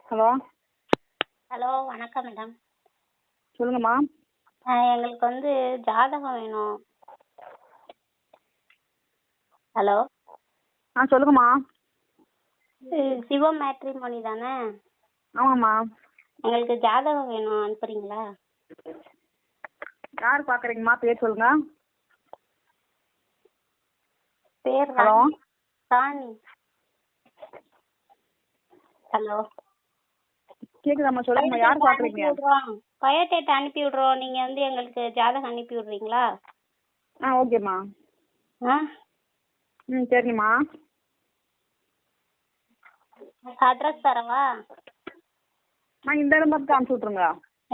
Hello. Hello, வணக்கம் madam. சொல்லுங்கம்மா. எங்களுக்கு வந்து ஜாதகம் வேணும். ஹலோ. சொல்லுங்கம்மா. சிவம் மேட்ரிமோனி தானே? ஆமாம்மா. எங்களுக்கு ஜாதகம் வேணும், அனுப்புறீங்களா? யார் பார்க்குறீங்கம்மா? பேர் சொல்லுங்க. பேர் ஹலோ. ராணி. ஹலோ. கேக்குதாம்மா? சொல்லுங்கம்மா. யார் பார்க்குறீங்க? பயோடேட்டா அனுப்பி விடுறோம். நீங்க வந்து எங்களுக்கு ஜாதகம் அனுப்பி விடுறீங்களா? ஓகேம்மா. சரிம்மா. அட்ரஸ் தரவா? இந்த நம்பருக்கு அனுப்பிச்சி விட்ருங்க.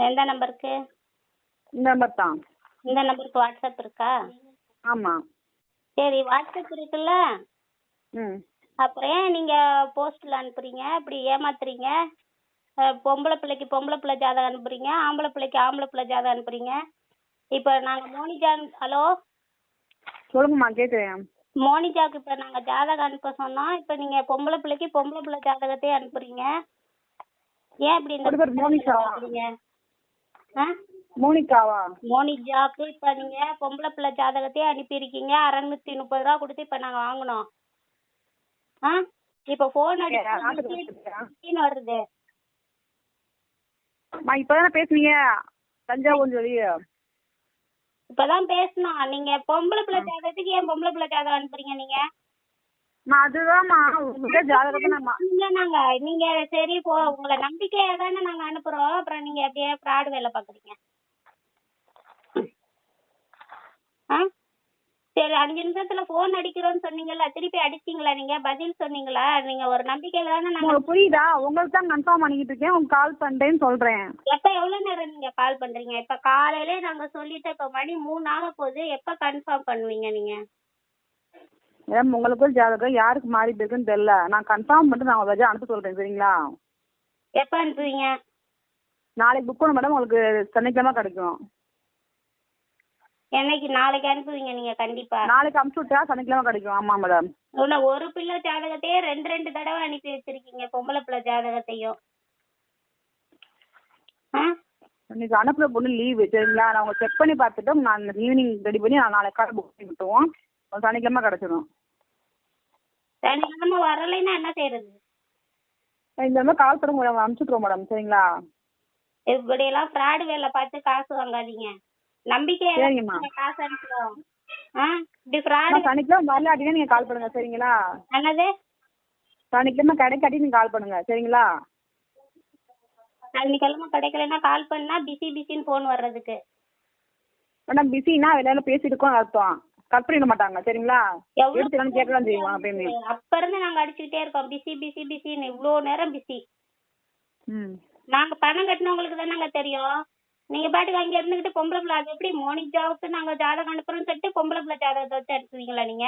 எந்த நம்பருக்கு? இந்த நம்பர் தான். இந்த நம்பருக்கு வாட்ஸ்அப் இருக்கா? ஆமாம். சரி, வாட்ஸ்அப் இருக்குல்ல. அப்புறம் ஏன் நீங்க போஸ்ட்ல அனுப்புறீங்க? இப்படி ஏமாத்துறீங்க. பொம்பளை பிள்ளைக்கு பொம்பளை பிள்ளை ஜாதகம் அனுப்புறீங்க, ஆம்பளை பிள்ளைக்கு ஆம்பளை பிள்ளை ஜாதகம் அனுப்புறீங்க. இப்போ நாங்கள் ஹலோ. சொல்லுங்கம்மா, கேட்குறேன். மோனிஜாவுக்கு இப்போ நாங்கள் ஜாதகம் அனுப்ப சொன்னோம். இப்போ நீங்கள் பொம்பளை பிள்ளைக்கு பொம்பளை பிள்ளை ஜாதகத்தையே அனுப்புறீங்க. ஏன் இப்படி மோனிகாவா? மோனிஜாவுக்கு இப்போ நீங்கள் பொம்பளை பிள்ளை ஜாதகத்தையே அனுப்பியிருக்கீங்க. 630 ரூபா கொடுத்து இப்போ நாங்கள் வாங்கினோம். இப்போ ஃபோன் அடிச்சு வருது. இப்பதானே பேசுனீங்க தஞ்சாவூர் சொல்லி. இப்பதான் பேசணும். நீங்க பொம்பளை பிள்ளை ஜாதகத்துக்கு ஏன் பொம்பளை பிள்ளை ஜாதகம் அனுப்புறீங்க? நீங்க அதுதான்மா ஜாதகத்தை நாங்க நீங்க சரி உங்களை நம்பிக்கையா தானே நாங்க அனுப்புறோம். அப்புறம் நீங்க எப்படியே ஃப்ராட் வேலை பாக்குறீங்க. சரி, 5 நிமிஷத்துல போன் அடிக்கிறோம்னு சொன்னீங்கல்ல, திருப்பி அடிச்சீங்களா? நீங்க பதில் சொன்னீங்களா? நீங்க ஒரு நம்பிக்கையில தானே. நாங்க புரியுதா? உங்களுக்கு தான் கன்ஃபார்ம் பண்ணிக்கிட்டு இருக்கேன். உங்களுக்கு கால் பண்றேன்னு சொல்றேன். எப்ப எவ்வளவு நேரம் நீங்க கால் பண்றீங்க? இப்ப காலையில நாங்க சொல்லிட்டு இப்ப மணி 3 ஆக போகுது. எப்ப கன்ஃபார்ம் பண்ணுவீங்க நீங்க? மேடம், உங்களுக்கு ஜாதகம் யாருக்கு மாறி இருக்குன்னு தெரியல. நான் கன்ஃபார்ம் பண்ணிட்டு நான் வச்சு அனுப்ப சொல்றேன். சரிங்களா? எப்ப அனுப்புவீங்க? நாளைக்கு புக் பண்ண மேடம். உங்களுக்கு சனிக்கிழமை கிடைக்கும். என்னைக்கு? நாளைக்கு அனுப்புவீங்க நீங்க? கண்டிப்பா நாளைக்கு அனுப்பிச்சு விட்டா சனிக்கிழமை கிடைக்கும். ஆமா மேடம். ஒரு பிள்ளை ஜாதகத்தையே 2 தடவை அனுப்பி வச்சிருக்கீங்க, பொம்பளை பிள்ளை ஜாதகத்தையும். இன்னைக்கு அனுப்புற பொண்ணு லீவு. சரிங்களா? நான் உங்க செக் பண்ணி பார்த்துட்டு நான் ஈவினிங் ரெடி பண்ணி நான் நாளைக்கு காலை புக் பண்ணி விட்டுருவோம். சனிக்கிழமை கிடைச்சிடும். சனிக்கிழமை வரலைன்னா என்ன செய்யறது? இந்த மாதிரி கால் பண்ணுங்க, அனுப்பிச்சுட்ருவோம் மேடம். சரிங்களா? இப்படியெல்லாம் ஃப்ராடு வேலை பார்த்து காசு வாங்காதீங்க. நம்பிக்கையா காசு அனுப்புறோம். இப்படி ஃப்ராடு. சனிக்கிழமை வரலாட்டினா நீங்க கால் பண்ணுங்க. சரிங்களா? என்னது? சனிக்கிழமை கிடைக்காட்டி நீங்க கால் பண்ணுங்க. சரிங்களா? சனிக்கிழமை கிடைக்கலன்னா கால் பண்ணா பிஸின்னு போன் வர்றதுக்கு. மேடம், பிஸினா வெளியில பேசிட்டு இருக்கோம் அர்த்தம். கட் பண்ணிட மாட்டாங்க. சரிங்களா? எடுத்துக்கணும் கேட்கலாம் செய்வோம். அப்படின்னு அப்ப இருந்து நாங்க அடிச்சுக்கிட்டே இருக்கோம். பிஸின்னு இவ்வளவு நேரம் பிஸி. நாங்க பணம் கட்டினவங்களுக்கு தானங்க தெரியும். நீங்க பாட்டுக்கு அங்க இருந்துகிட்டு பொம்பளை பிள்ளை அது எப்படி மோனிஜாவுக்கு நாங்க ஜாதகம் அனுப்புறோம்னு சொல்லிட்டு பொம்பளை பிள்ளை ஜாதகத்தை வச்சு அனுப்புவீங்களா நீங்க?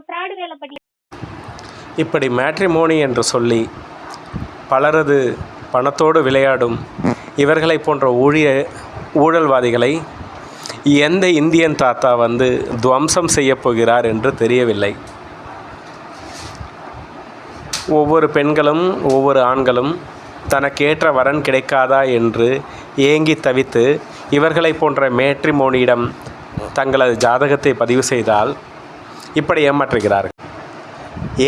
ஃப்ராடு வேலை பண்ணி. இப்படி மேட்ரிமோனி என்று சொல்லி பலரது பணத்தோடு விளையாடும் இவர்களை போன்ற ஊழல்வாதிகளை எந்த இந்தியன் தாத்தா வந்து துவம்சம் செய்யப் போகிறார் என்று தெரியவில்லை. ஒவ்வொரு பெண்களும் ஒவ்வொரு ஆண்களும் தனக்கேற்ற வரன் கிடைக்காதா என்று ஏங்கி தவித்து இவர்களை போன்ற மேட்ரிமோனியிடம் தங்களது ஜாதகத்தை பதிவு செய்தால் இப்படி ஏமாற்றுகிறார்கள்.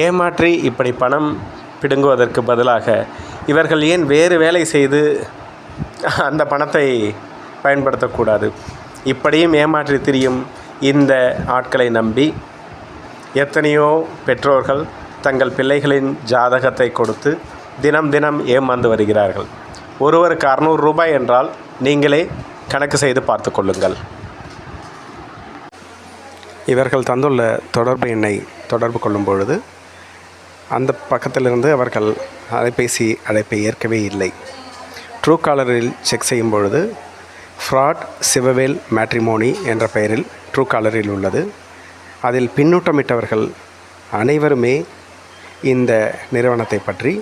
ஏமாற்றி இப்படி பணம் பிடுங்குவதற்கு பதிலாக இவர்கள் ஏன் வேறு வேலை செய்து அந்த பணத்தை பயன்படுத்தக்கூடாது? இப்படியும் ஏமாற்றி திரியும் இந்த ஆட்களை நம்பி எத்தனையோ பெற்றோர்கள் தங்கள் பிள்ளைகளின் ஜாதகத்தை கொடுத்து தினம் ஏமாந்து வருகிறார்கள். ஒருவருக்கு 600 ரூபாய் என்றால் நீங்களே கணக்கு செய்து பார்த்து கொள்ளுங்கள். இவர்கள் தந்துள்ள தொடர்பு எண்ணை தொடர்பு கொள்ளும் பொழுது அந்த பக்கத்திலிருந்து அவர்கள் அலைபேசி அழைப்பை ஏற்கவே இல்லை. ட்ரூ காலரில் செக் செய்யும் பொழுது ஃப்ராட் சிவவேல் மேட்ரிமோனி என்ற பெயரில் ட்ரூ காலரில் உள்ளது. அதில் பின்னூட்டமிட்டவர்கள் அனைவருமே இந்த நிறுவனத்தை பற்றி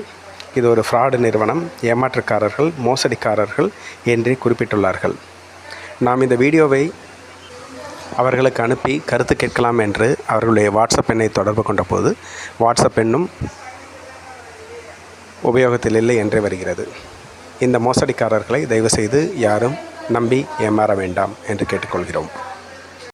இது ஒரு ஃப்ராடு நிறுவனம், ஏமாற்றுக்காரர்கள், மோசடிக்காரர்கள் என்றே குறிப்பிட்டுள்ளார்கள். நாம் இந்த வீடியோவை அவர்களுக்கு அனுப்பி கருத்து கேட்கலாம் என்று அவர்களுடைய வாட்ஸ்அப் எண்ணை தொடர்பு கொண்ட போது வாட்ஸ்அப் எண்ணும் உபயோகத்தில் இல்லை என்றே வருகிறது. இந்த மோசடிக்காரர்களை தயவுசெய்து யாரும் நம்பி ஏமாற வேண்டாம் என்று கேட்டுக்கொள்கிறோம்.